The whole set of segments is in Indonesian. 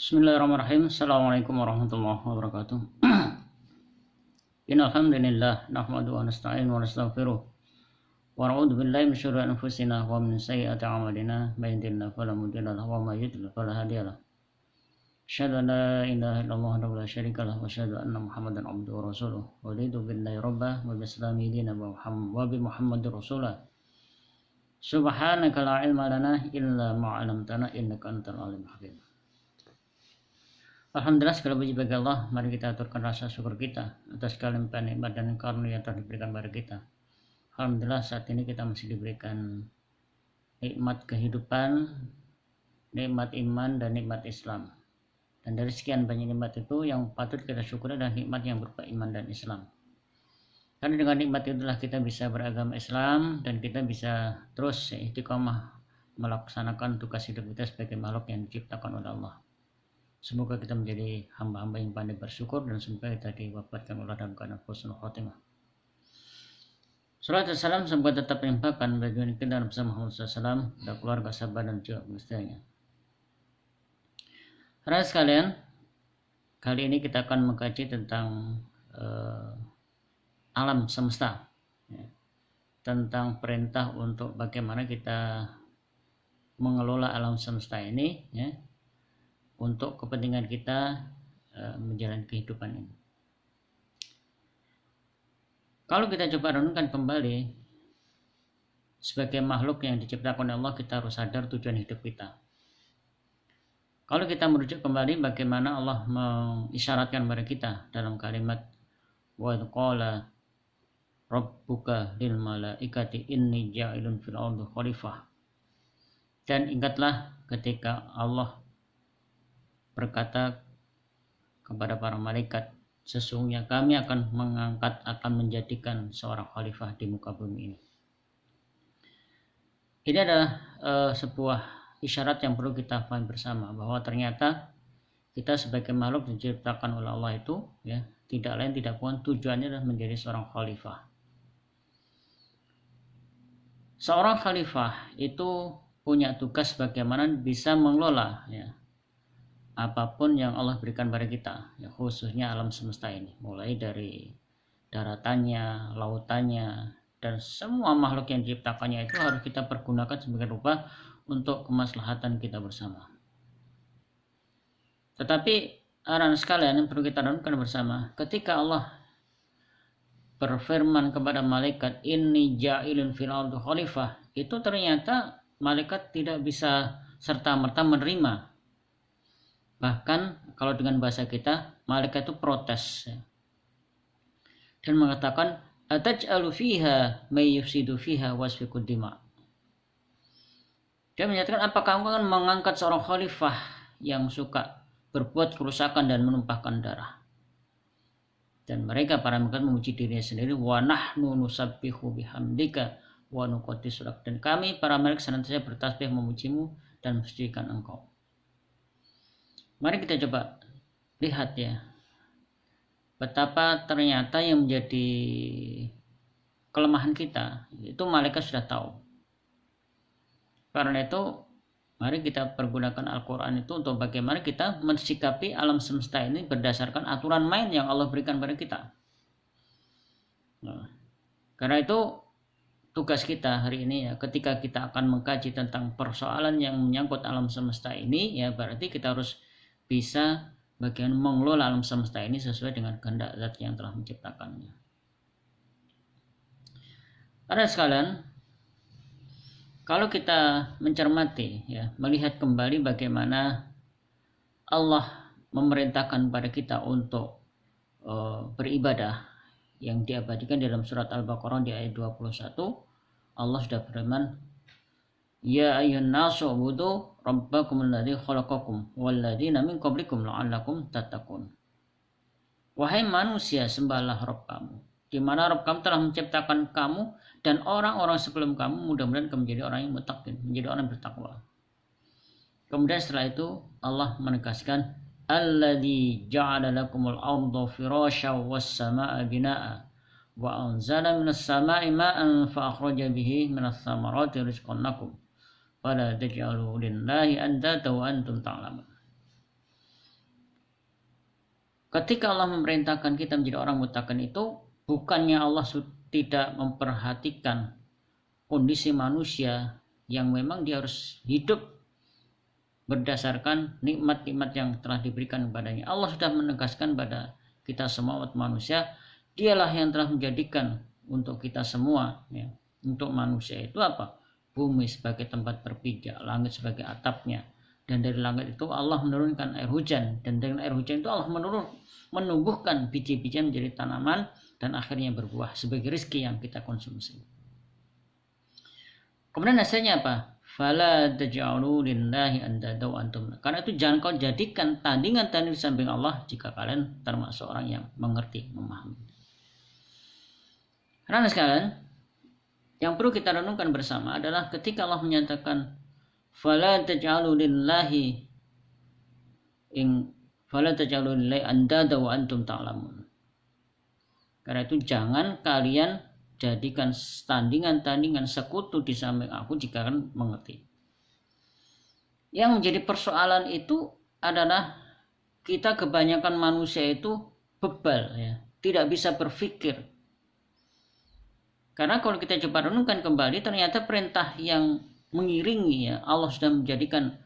Bismillahirrahmanirrahim. Assalamualaikum warahmatullahi wabarakatuh. Innal hamdalillah nahmaduhu wa nasta'inu wa nastaghfiruh wa na'udzu billahi min syururi anfusina wa min sayyiati a'malina may yahdihillahu fala mudilla lahu wa may yudlil fala hadiya lahu. Asyhadu an la ilaha illallah wahdahu la syarika lahu wa asyhadu anna Muhammadan abduhu wa rasuluh. Raditu billahi rabbah wa bi islami dinan wa bi Muhammadir rasulah. Subhanaka la ilma lana illa ma 'allamtana innaka antal alimul hakim. Alhamdulillah, segala puji bagi Allah. Mari kita aturkan rasa syukur kita atas kelimpahan nikmat dan karunia yang telah diberikan kepada kita. Alhamdulillah, saat ini kita masih diberikan nikmat kehidupan, nikmat iman, dan nikmat Islam. Dan dari sekian banyak nikmat itu, yang patut kita syukuri adalah nikmat yang berupa iman dan Islam. Karena dengan nikmat itulah kita bisa beragama Islam dan kita bisa terus istiqomah melaksanakan tugas hidup kita sebagai makhluk yang diciptakan oleh Allah. Semoga kita menjadi hamba-hamba yang pandai bersyukur dan semoga kita diwafatkan oleh dalam keadaan husnul khotimah. Salat dan salam semoga tetap melimpahkan bagi kita dan bersama Muhammad SAW dan keluarga, sahabat dan juga pengikutnya. Saudara sekalian, kali ini kita akan mengkaji tentang alam semesta, ya, tentang perintah untuk bagaimana kita mengelola alam semesta ini, ya, untuk kepentingan kita menjalani kehidupan ini. Kalau kita coba renungkan kembali, sebagai makhluk yang diciptakan oleh Allah, kita harus sadar tujuan hidup kita. Kalau kita merujuk kembali bagaimana Allah mengisyaratkan kepada kita dalam kalimat wa qala rabbuka lil malaikati inni ja'ilun fil ardi khalifah. Dan ingatlah ketika Allah berkata kepada para malaikat, sesungguhnya kami akan menjadikan seorang khalifah di muka bumi ini. Ini adalah sebuah isyarat yang perlu kita pahami bersama, bahwa ternyata kita sebagai makhluk diciptakan oleh Allah itu, ya, tidak lain tidak bukan tujuannya adalah menjadi seorang khalifah. Seorang khalifah itu punya tugas bagaimana bisa mengelola, ya, apapun yang Allah berikan pada kita, ya, khususnya alam semesta ini, mulai dari daratannya, lautannya, dan semua makhluk yang diciptakannya itu harus kita pergunakan sebagai rupa untuk kemaslahatan kita bersama. Tetapi anak sekalian yang perlu kita renungkan bersama, ketika Allah berfirman kepada malaikat, inni ja'ilun fil ardi khalifah, itu ternyata malaikat tidak bisa serta-merta menerima. Bahkan kalau dengan bahasa kita, malaikat itu protes, ya, dan mengatakan ataj'alu fiha may yufsidu fiha wasfikud dima. Dia menyatakan, apakah kamu akan mengangkat seorang khalifah yang suka berbuat kerusakan dan menumpahkan darah? Dan mereka para malaikat memuji dirinya sendiri, wa nahnu nusabbihu bihamdika wa nuqaddisu lak. Dan kami para malaikat senantiasa bertasbih memujimu dan mensucikan engkau. Mari kita coba lihat, ya, betapa ternyata yang menjadi kelemahan kita itu malaikat sudah tahu. Karena itu mari kita pergunakan Al-Quran itu untuk bagaimana kita mensikapi alam semesta ini berdasarkan aturan main yang Allah berikan pada kita. Nah, karena itu tugas kita hari ini, ya, ketika kita akan mengkaji tentang persoalan yang menyangkut alam semesta ini, ya, berarti kita harus bisa bagian mengelola alam semesta ini sesuai dengan kehendak Zat yang telah menciptakannya. Para sekalian, kalau kita mencermati, ya, melihat kembali bagaimana Allah memerintahkan pada kita untuk beribadah yang diabadikan dalam surat Al-Baqarah di ayat 21, Allah sudah berfirman, ya ayyuhan nasu ubudu rabbakum alladzi khalaqakum walladzina min qablikum la'allakum tattaqun. Wahai manusia, sembahlah Rabb kamu, di mana Rabb kamu telah menciptakan kamu dan orang-orang sebelum kamu, mudah-mudahan kamu menjadi orang yang muttaqin, menjadi orang yang bertakwa. Kemudian setelah itu Allah menegaskan, alladzi ja'ala lakumul arda firasya was samaa'a binaa'a wa anzala minas samaa'i ma'an fa akhraja bihi minas thamarati rizqan lakum fala taj'alu lillahi andada wa antum ta'lamun. ketika Allah memerintahkan kita menjadi orang mutakin itu, bukannya Allah tidak memperhatikan kondisi manusia yang memang dia harus hidup berdasarkan nikmat-nikmat yang telah diberikan kepadanya. Allah sudah menegaskan pada kita semua umat manusia, dialah yang telah menjadikan untuk kita semua, ya, untuk manusia itu apa? Bumi sebagai tempat berpijak, langit sebagai atapnya, dan dari langit itu Allah menurunkan air hujan, dan dengan air hujan itu Allah menumbuhkan biji-bijian menjadi tanaman dan akhirnya berbuah sebagai rezeki yang kita konsumsi. Kemudian hasilnya apa? Fala taj'alu lillahi andada wa antum. Karena itu jangan kau jadikan tandingan-tandingan di samping Allah jika kalian termasuk orang yang mengerti, memahami. Karena sekalian, yang perlu kita renungkan bersama adalah ketika Allah menyatakan fala taj'alu lillahi fala taj'alu lillahi andada wa antum ta'lamun. Karena itu jangan kalian jadikan tandingan-tandingan sekutu di samping aku jika kalian mengerti. Yang menjadi persoalan itu adalah kita kebanyakan manusia itu bebal, ya, tidak bisa berpikir. Karena kalau kita coba renungkan kembali, ternyata perintah yang mengiringi, ya, Allah sudah menjadikan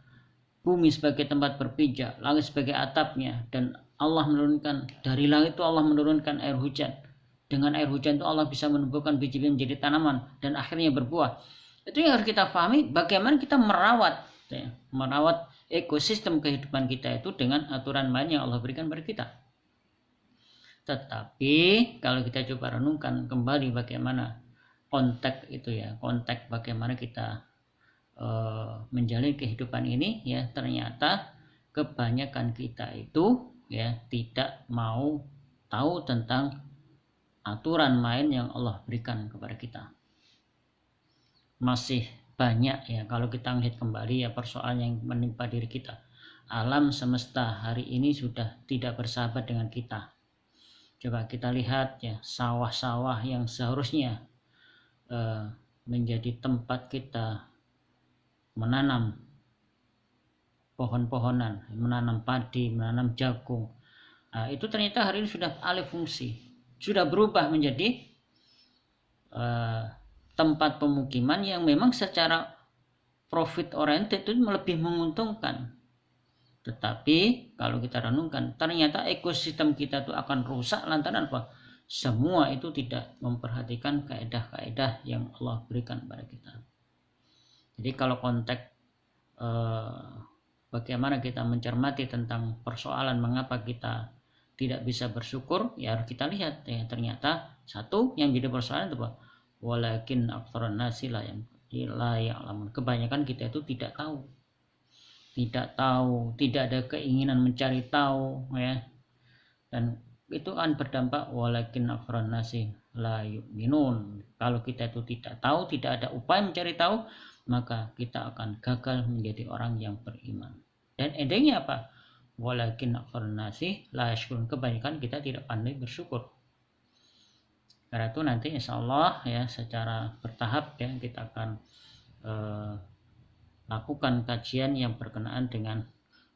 bumi sebagai tempat berpijak, langit sebagai atapnya, dan Allah menurunkan dari langit itu Allah menurunkan air hujan. Dengan air hujan itu Allah bisa menumbuhkan biji-biji menjadi tanaman dan akhirnya berbuah. Itu yang harus kita pahami, bagaimana kita merawat, ya, merawat ekosistem kehidupan kita itu dengan aturan main yang Allah berikan kepada kita. Tetapi kalau kita coba renungkan kembali bagaimana konteks itu, ya, konteks bagaimana kita menjalani kehidupan ini, ya, ternyata kebanyakan kita itu, ya, tidak mau tahu tentang aturan main yang Allah berikan kepada kita. Masih banyak, ya, kalau kita melihat kembali, ya, persoalan yang menimpa diri kita. Alam semesta hari ini sudah tidak bersahabat dengan kita. Coba kita lihat, ya, sawah-sawah yang seharusnya menjadi tempat kita menanam pohon-pohonan, menanam padi, menanam jagung. Nah, itu ternyata hari ini sudah alih fungsi, sudah berubah menjadi tempat pemukiman yang memang secara profit oriented itu lebih menguntungkan. Tetapi kalau kita renungkan, ternyata ekosistem kita itu akan rusak lantaran apa? Semua itu tidak memperhatikan kaedah-kaedah yang Allah berikan kepada kita. Jadi kalau konteks bagaimana kita mencermati tentang persoalan mengapa kita tidak bisa bersyukur, ya harus kita lihat, ya, ternyata satu yang jadi persoalan itu apa? Walakin aktsarun nasi la ya'lamun. Kebanyakan kita itu tidak tahu, tidak ada keinginan mencari tahu, ya, dan itu akan berdampak walakin aktsarun nasi la yu'minun. Kalau kita itu tidak tahu, tidak ada upaya mencari tahu, maka kita akan gagal menjadi orang yang beriman. Dan endingnya apa? Walakin aktsarun nasi la yashkurun. Kebanyakan kita tidak pandai bersyukur. Karena itu nanti insya Allah, ya, secara bertahap, ya, kita akan lakukan kajian yang berkenaan dengan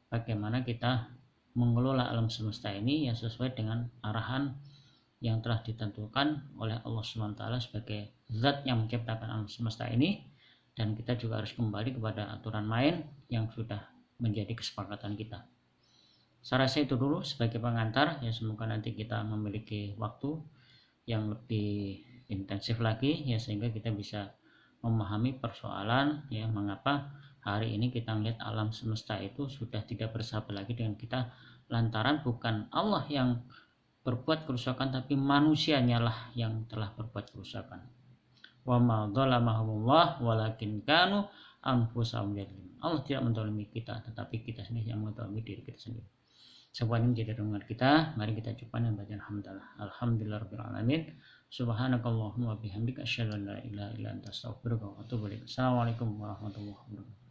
bagaimana kita mengelola alam semesta ini, ya, sesuai dengan arahan yang telah ditentukan oleh Allah SWT sebagai zat yang menciptakan alam semesta ini. Dan kita juga harus kembali kepada aturan main yang sudah menjadi kesepakatan kita. Saya rasa itu dulu sebagai pengantar, ya, semoga nanti kita memiliki waktu yang lebih intensif lagi, ya, sehingga kita bisa memahami persoalan, ya, mengapa hari ini kita melihat alam semesta itu sudah tidak bersahabat lagi dengan kita, lantaran bukan Allah yang berbuat kerusakan, tapi manusianya lah yang telah berbuat kerusakan. Wa ma dzalamahumullah walakin kanu anfusahum yadzlimun. Allah tidak menzalimi kita, tetapi kita sendiri yang menzalimi diri kita sendiri. Semua ini menjadi renungan kita. Mari kita coba dan baca alhamdulillahirabbil alamin. Subhanakallahumma bihamdika asyhadu an la ilaha illa anta astaghfiruka wa atubu ilaik. Assalamualaikum warahmatullahi wabarakatuh.